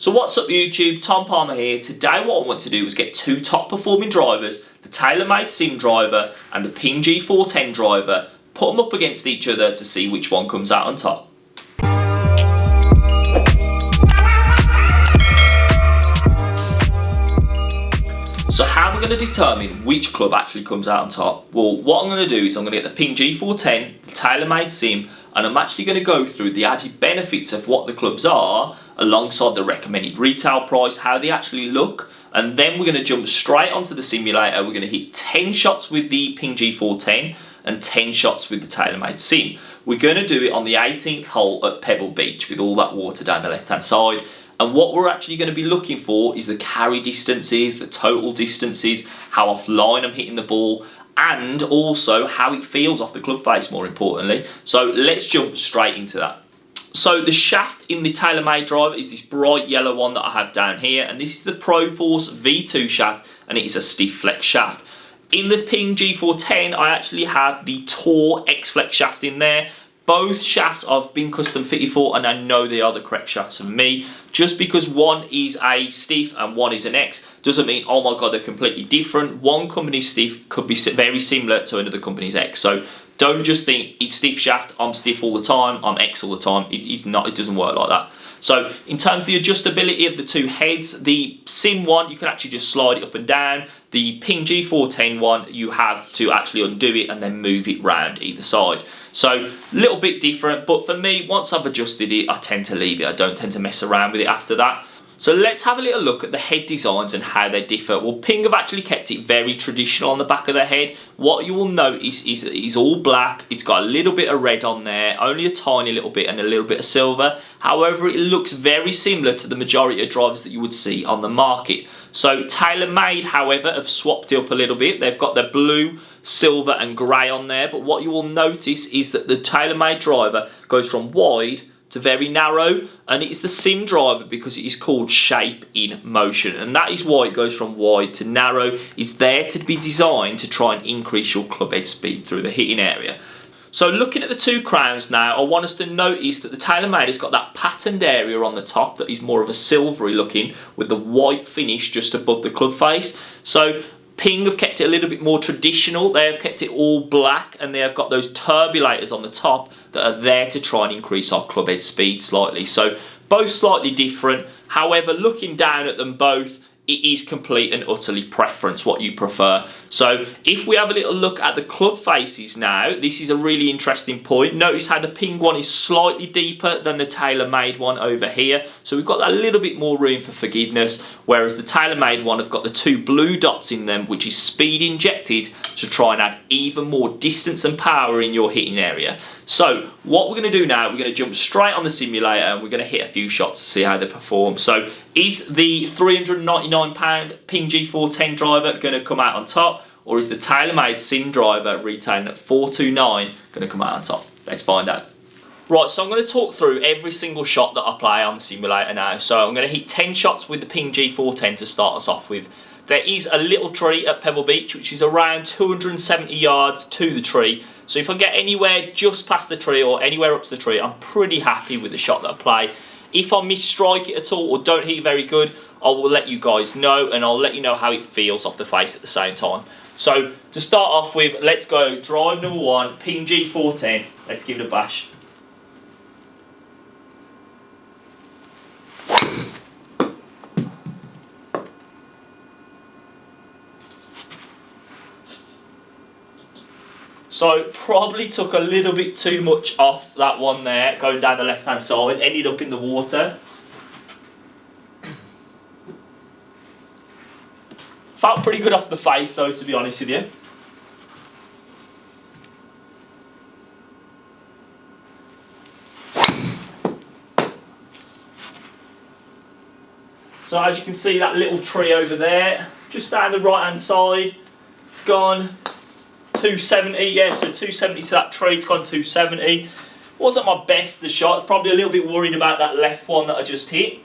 So what's up YouTube, Tom Palmer here. Today what I want to do is get two top performing drivers, the Taylormade Sim driver and the Ping G410 driver, put them up against each other to see which one comes out on top. So how am I going to determine which club actually comes out on top? Well, what I'm going to do is I'm going to get the Ping G410, the Taylormade Sim, and I'm actually going to go through the added benefits of what the clubs are, alongside the recommended retail price, how they actually look, and then we're going to jump straight onto the simulator. We're going to hit 10 shots with the Ping G410 and 10 shots with the Taylormade Sim. We're going to do it on the 18th hole at Pebble Beach with all that water down the left hand side. And what we're actually going to be looking for is the carry distances, the total distances, how offline I'm hitting the ball, and also how it feels off the club face, more importantly. So let's jump straight into that. So the shaft in the Taylormade driver is this bright yellow one that I have down here, and this is the Pro Force V2 shaft, and it is a stiff flex shaft. In the Ping G410, I actually have the Tour X Flex shaft in there. Both shafts I've been custom fitted for, and I know they are the correct shafts for me. Just because one is a stiff and one is an X doesn't mean, oh my god, they're completely different. One company's stiff could be very similar to another company's X. So don't just think it's stiff shaft, I'm stiff all the time, I'm X all the time. It's not, it doesn't work like that. So in terms of the adjustability of the two heads, the Sim one, you can actually just slide it up and down. The Ping G410 one, you have to actually undo it and then move it round either side. So a little bit different, but for me, once I've adjusted it, I tend to leave it. I don't tend to mess around with it after that. So let's have a little look at the head designs and how they differ. Well, Ping have actually kept it very traditional on the back of the head. What you will notice is that it's all black. It's got a little bit of red on there, only a tiny little bit, and a little bit of silver. However, it looks very similar to the majority of drivers that you would see on the market. So Taylormade, however, have swapped it up a little bit. They've got their blue, silver and grey on there, but what you will notice is that the Taylormade driver goes from wide to very narrow, and it's the Sim driver because it is called shape in motion, and that is why it goes from wide to narrow. It's there to be designed to try and increase your club head speed through the hitting area. So looking at the two crowns now, I want us to notice that the Taylormade has got that patterned area on the top that is more of a silvery looking with the white finish just above the club face. So Ping have kept it a little bit more traditional. They have kept it all black, and they have got those turbulators on the top that are there to try and increase our club head speed slightly. So both slightly different. However, looking down at them both, it is complete and utterly preference what you prefer. So if we have a little look at the club faces now, this is a really interesting point. Notice how the Ping one is slightly deeper than the Taylormade one over here. So we've got that little bit more room for forgiveness, whereas the Taylormade one have got the two blue dots in them, which is speed injected to try and add even more distance and power in your hitting area. So what we're going to do now, we're going to jump straight on the simulator and we're going to hit a few shots to see how they perform. So is the £399 Ping G410 driver going to come out on top, or is the Taylormade Sim driver retailing at $429 going to come out on top? Let's find out. Right, so I'm going to talk through every single shot that I play on the simulator now. So I'm going to hit 10 shots with the Ping G410 to start us off with. There is a little tree at Pebble Beach, which is around 270 yards to the tree. So if I get anywhere just past the tree or anywhere up to the tree, I'm pretty happy with the shot that I play. If I misstrike it at all or don't hit it very good, I will let you guys know, and I'll let you know how it feels off the face at the same time. So to start off with, let's go drive number one, Ping G410. Let's give it a bash. So probably took a little bit too much off that one there, going down the left hand side, ended up in the water. Felt pretty good off the face though, to be honest with you. So as you can see, that little tree over there, just down the right hand side, it's gone 270, yeah, so 270 to that tree, it's gone 270. Wasn't my best, the shot. Probably a little bit worried about that left one that I just hit.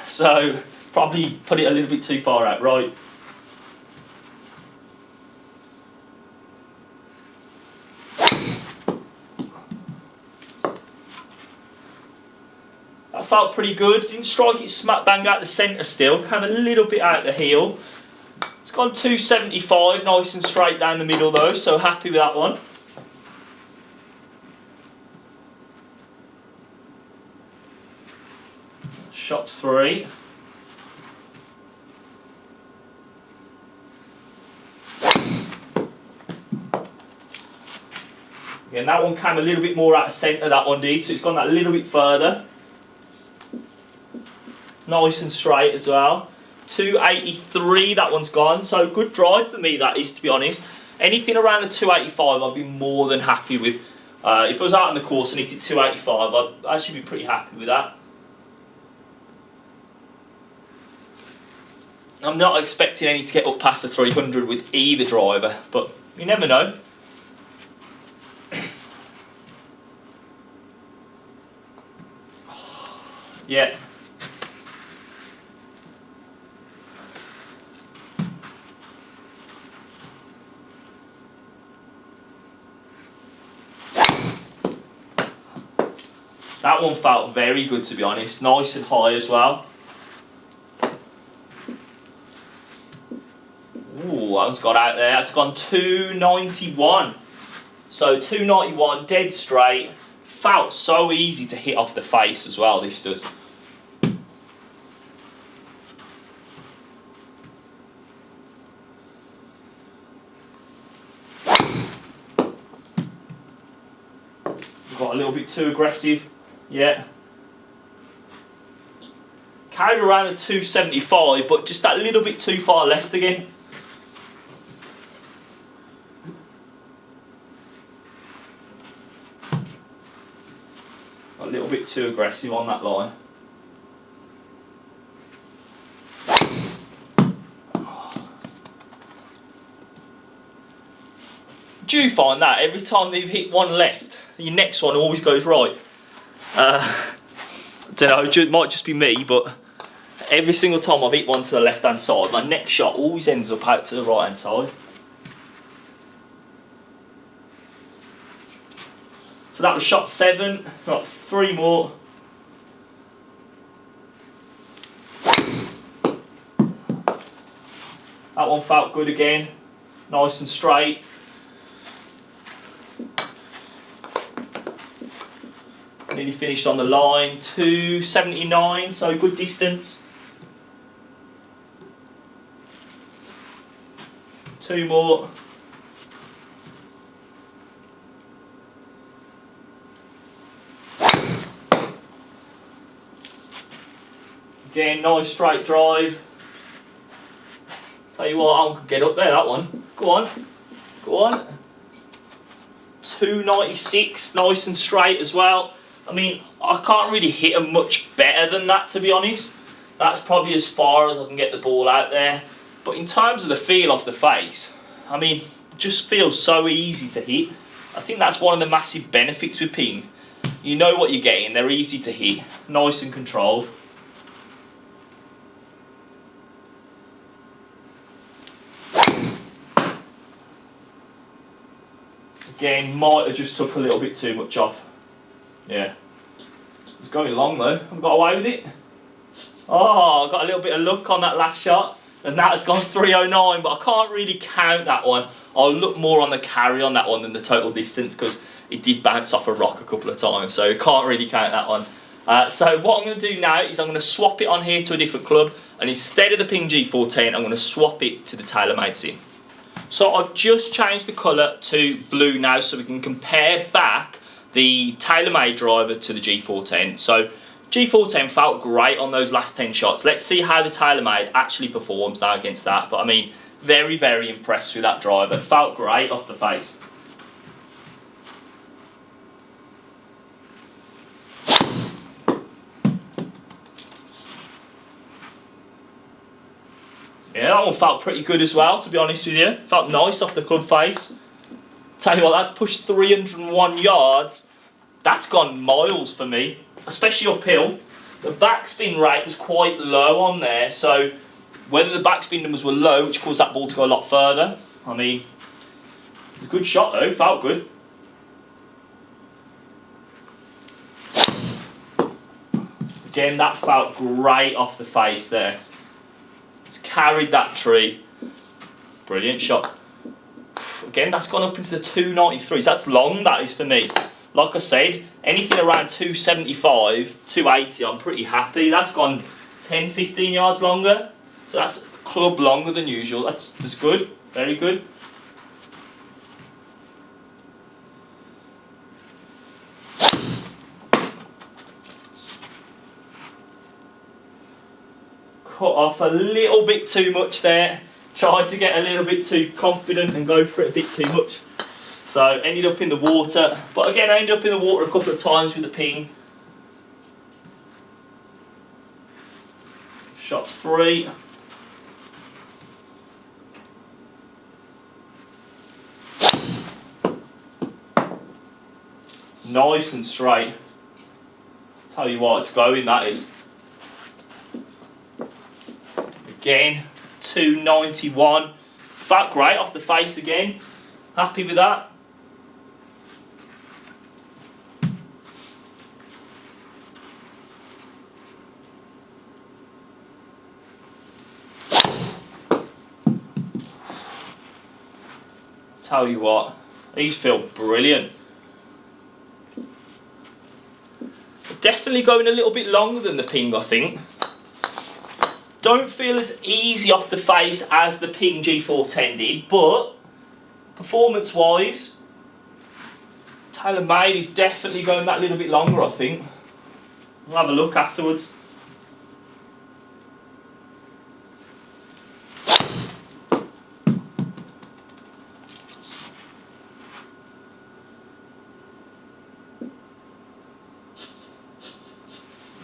So, probably put it a little bit too far out, right? That felt pretty good. Didn't strike it smack bang out the centre still. Came a little bit out the heel. It's gone 275, nice and straight down the middle though, so happy with that one. Shot 3. Again, that one came a little bit more out of centre, that one did, so it's gone that little bit further. Nice and straight as well. 283, that one's gone, so good drive for me that is, to be honest. Anything around the 285 I'd be more than happy with. If I was out on the course and hit it 285, I'd actually be pretty happy with that. I'm not expecting any to get up past the 300 with either driver, but you never know. Yeah. That one felt very good, to be honest. Nice and high as well. Ooh, that one's got out there. That's gone 291. So 291, dead straight. Felt so easy to hit off the face as well, this does. Got a little bit too aggressive. Yeah. Carried around a 275, but just that little bit too far left again. A little bit too aggressive on that line. Do you find that every time you've hit one left, your next one always goes right? I don't know, it might just be me, but every single time I've hit one to the left hand side, my next shot always ends up out to the right hand side. So that was shot 7, got 3 more. That one felt good again, nice and straight. Nearly finished on the line, 279, so good distance. 2 more. Again, nice straight drive. Tell you what, I could get up there, that one. Go on, go on. 296, nice and straight as well. I mean, I can't really hit them much better than that, to be honest. That's probably as far as I can get the ball out there. But in terms of the feel off the face, I mean, it just feels so easy to hit. I think that's one of the massive benefits with ping. You know what you're getting, they're easy to hit, nice and controlled. Again, might have just took a little bit too much off. Yeah. It's going long though. I've got away with it. Oh, I got a little bit of luck on that last shot. And that has gone 309, but I can't really count that one. I'll look more on the carry on that one than the total distance, because it did bounce off a rock a couple of times, so can't really count that one. So what I'm going to do now is I'm going to swap it on here to a different club, and instead of the Ping G410, I'm going to swap it to the Taylormade Sim. So I've just changed the colour to blue now, so we can compare back the Taylormade driver to the G410. So G410 felt great on those last 10 shots. Let's see how the Taylormade actually performs now against that. But I mean, very, very impressed with that driver. Felt great off the face. Yeah, that one felt pretty good as well, to be honest with you. Felt nice off the club face. Tell you what, that's pushed 301 yards. That's gone miles for me, especially uphill. The backspin rate was quite low on there, so whether the backspin numbers were low, which caused that ball to go a lot further. I mean, it was a good shot though, felt good. Again, that felt great off the face there. It's carried that tree. Brilliant shot. Again, that's gone up into the 293s. That's long, that is, for me. Like I said, anything around 275, 280, I'm pretty happy. That's gone 10, 15 yards longer. So that's a club longer than usual. That's good. Very good. Cut off a little bit too much there. Tried to get a little bit too confident and go for it a bit too much. So ended up in the water. But again, I ended up in the water a couple of times with the ping. Shot 3. Nice and straight. Tell you what, it's going, that is. Again, 291. Felt great off the face again. Happy with that. Tell you what, these feel brilliant. Definitely going a little bit longer than the ping, I think. Don't feel as easy off the face as the ping G410 did, but performance-wise, Taylormade is definitely going that little bit longer, I think. We'll have a look afterwards.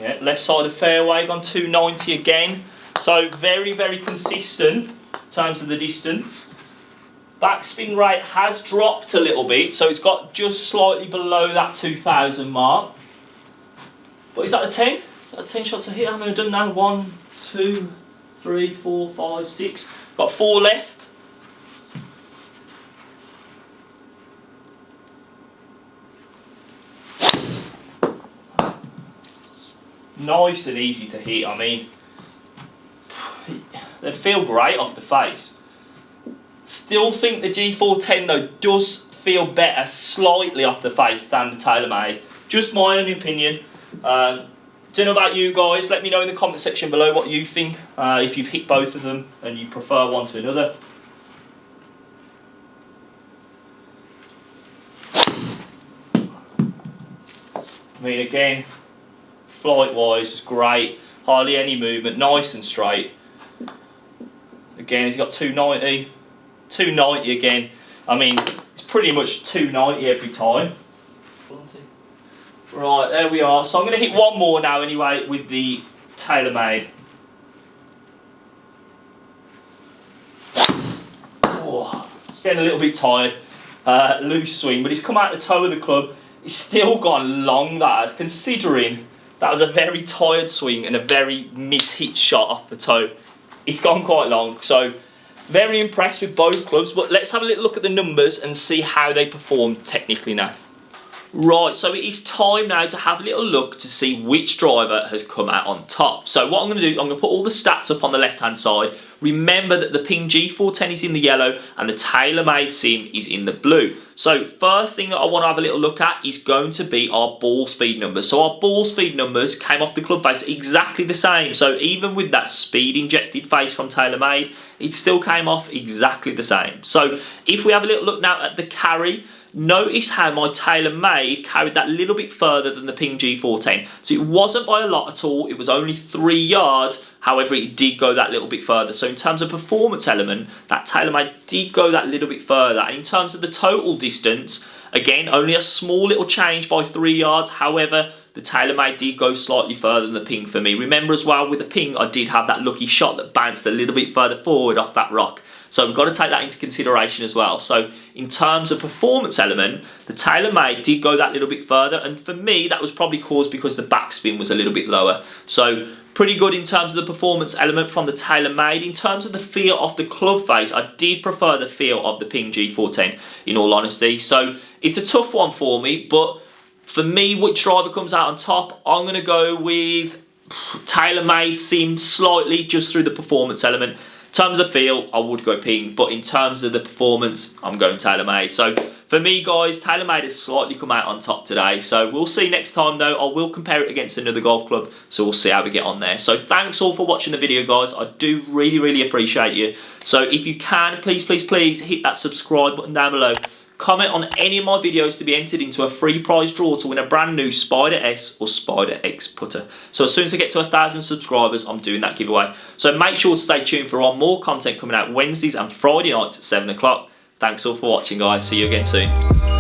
Yeah, left side of fairway, gone 290 again. So very, very consistent in terms of the distance. Backspin rate has dropped a little bit, so it's got just slightly below that 2,000 mark. But is that a 10? Is that a 10 shots a hit? How many have I done now? 1, 2, 3, 4, 5, 6. Got 4 left. Nice and easy to hit. I mean, they feel great off the face. Still think the G410 though does feel better slightly off the face than the Taylormade. Just my own opinion. Don't know about you guys. Let me know in the comment section below what you think. If you've hit both of them and you prefer one to another. I mean, again, flight wise is great. Hardly any movement. Nice and straight. Again, he's got 290. 290 again. I mean, it's pretty much 290 every time. Right, there we are. So I'm going to hit one more now anyway with the Taylormade. Oh, getting a little bit tired. Loose swing, but he's come out the toe of the club. He's still gone long, that has, considering that was a very tired swing and a very mishit shot off the toe. It's gone quite long, so very impressed with both clubs, but let's have a little look at the numbers and see how they perform technically now. Right, so it is time now to have a little look to see which driver has come out on top. So what I'm going to do, I'm going to put all the stats up on the left hand side. Remember that the Ping G410 is in the yellow and the Taylormade Sim is in the blue. So first thing that I want to have a little look at is going to be our ball speed numbers. So our ball speed numbers came off the club face exactly the same. So even with that speed injected face from Taylormade, it still came off exactly the same. So if we have a little look now at the carry, notice how my Taylormade carried that little bit further than the Ping G410. So it wasn't by a lot at all, it was only 3 yards, however it did go that little bit further. So in terms of performance element, that Taylormade did go that little bit further. And in terms of the total distance, again, only a small little change by 3 yards, however, the Taylormade did go slightly further than the Ping for me. Remember as well, with the Ping, I did have that lucky shot that bounced a little bit further forward off that rock. So we've got to take that into consideration as well. So in terms of performance element, the Taylormade did go that little bit further, and for me that was probably caused because the backspin was a little bit lower. So pretty good in terms of the performance element from the Taylormade. In terms of the feel of the club face, I did prefer the feel of the Ping G410 in all honesty. So it's a tough one for me, but for me, which driver comes out on top, I'm going to go with Taylormade seemed slightly just through the performance element. In terms of feel, I would go Ping, but in terms of the performance, I'm going Taylormade. So for me, guys, Taylormade has slightly come out on top today. So we'll see next time, though. I will compare it against another golf club, so we'll see how we get on there. So thanks all for watching the video, guys. I do really appreciate you. So if you can, please hit that subscribe button down below. Comment on any of my videos to be entered into a free prize draw to win a brand new Spider S or Spider X putter. So as soon as I get to 1,000 subscribers, I'm doing that giveaway. So make sure to stay tuned for more content coming out Wednesdays and Friday nights at 7 o'clock. Thanks all for watching, guys. See you again soon.